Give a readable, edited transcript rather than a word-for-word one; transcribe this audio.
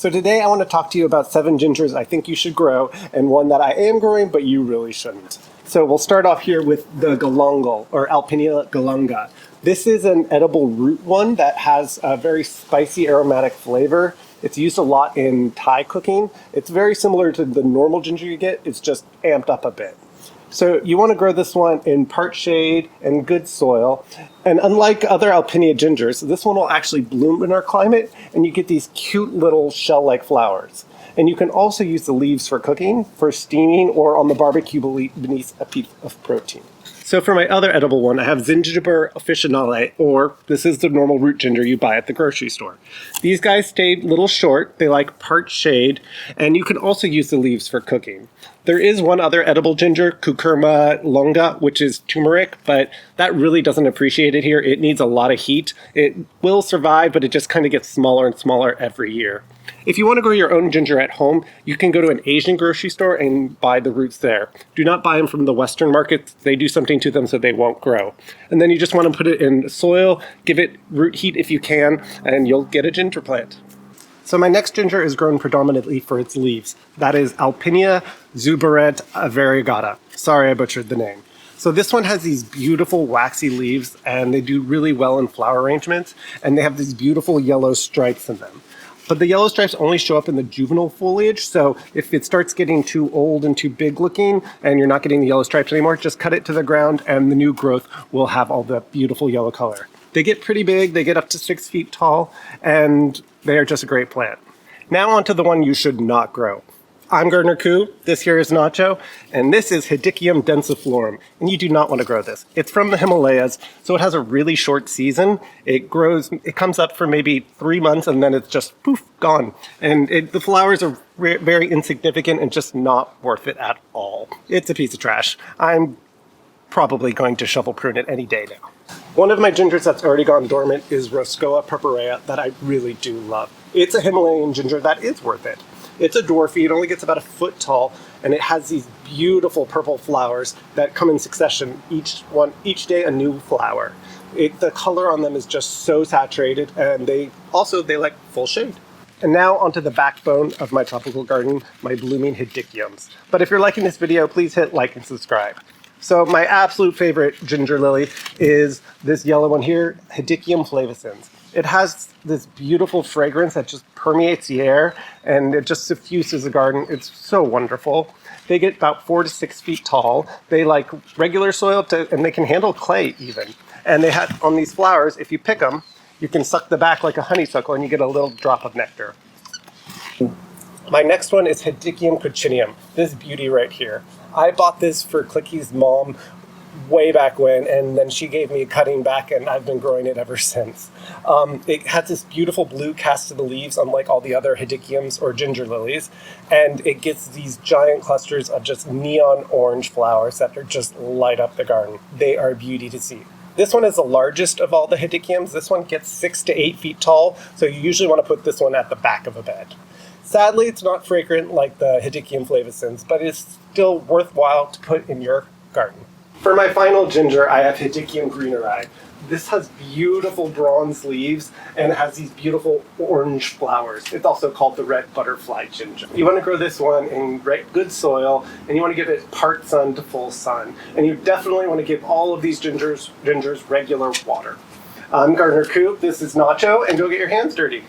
So today I want to talk to you about 7 gingers I think you should grow, and one that I am growing but you really shouldn't. So we'll start off here with the galangal, or Alpinia galanga. This is an edible root one that has a very spicy aromatic flavor. It's used a lot in Thai cooking. It's very similar to the normal ginger you get, it's just amped up a bit. So you want to grow this one in part shade and good soil. And unlike other Alpinia gingers, this one will actually bloom in our climate, and you get these cute little shell-like flowers. And you can also use the leaves for cooking, for steaming, or on the barbecue beneath a piece of protein. So for my other edible one, I have Zingiber officinale, or this is the normal root ginger you buy at the grocery store. These guys stay a little short, they like part shade, and you can also use the leaves for cooking. There is one other edible ginger, Cucurma longa, which is turmeric, but that really doesn't appreciate it here. It needs a lot of heat. It will survive, but it just kind of gets smaller and smaller every year. If you want to grow your own ginger at home, you can go to an Asian grocery store and buy the roots there. Do not buy them from the Western markets. They do something to them so they won't grow. And then you just want to put it in soil, give it root heat if you can, and you'll get a ginger plant. So my next ginger is grown predominantly for its leaves. That is Alpinia variegata. Sorry I butchered the name. So this one has these beautiful waxy leaves, and they do really well in flower arrangements, and they have these beautiful yellow stripes in them. But the yellow stripes only show up in the juvenile foliage, so if it starts getting too old and too big looking and you're not getting the yellow stripes anymore, just cut it to the ground and the new growth will have all the beautiful yellow color. They get pretty big, they get up to 6 feet tall, and they are just a great plant. Now on to the one you should not grow. I'm Gardener Coo, this here is Nacho, and this is Hedychium densiflorum, and you do not want to grow this. It's from the Himalayas, so it has a really short season. It comes up for maybe 3 months, and then it's just poof, gone. And the flowers are very insignificant and just not worth it at all. It's a piece of trash. I'm probably going to shovel prune it any day now. One of my gingers that's already gone dormant is Roscoa purpurea that I really do love. It's a Himalayan ginger that is worth it. It's a dwarfy, it only gets about 1 foot tall, and it has these beautiful purple flowers that come in succession, each day a new flower. The color on them is just so saturated, and they like full shade. And now onto the backbone of my tropical garden, my blooming Hedychiums. But if you're liking this video, please hit like and subscribe. So my absolute favorite ginger lily is this yellow one here, Hedychium flavescens. It has this beautiful fragrance that just permeates the air, and it just suffuses the garden. It's so wonderful. They get about 4 to 6 feet tall. They like regular soil, and they can handle clay even. And they have, on these flowers, if you pick them, you can suck the back like a honeysuckle and you get a little drop of nectar. My next one is Hedychium coccineum, this beauty right here. I bought this for Clicky's mom way back when, and then she gave me a cutting back, and I've been growing it ever since. It has this beautiful blue cast to the leaves, unlike all the other Hedychiums or ginger lilies, and it gets these giant clusters of just neon orange flowers that are just light up the garden. They are a beauty to see. This one is the largest of all the Hedychiums. This one gets 6 to 8 feet tall, so you usually want to put this one at the back of a bed. Sadly, it's not fragrant like the Hedychium flavescens, but it's still worthwhile to put in your garden. For my final ginger, I have Hedychium greeneri. This has beautiful bronze leaves and it has these beautiful orange flowers. It's also called the red butterfly ginger. You want to grow this one in good soil, and you want to give it part sun to full sun. And you definitely want to give all of these gingers regular water. I'm Gardener Coo, this is Nacho, and go get your hands dirty.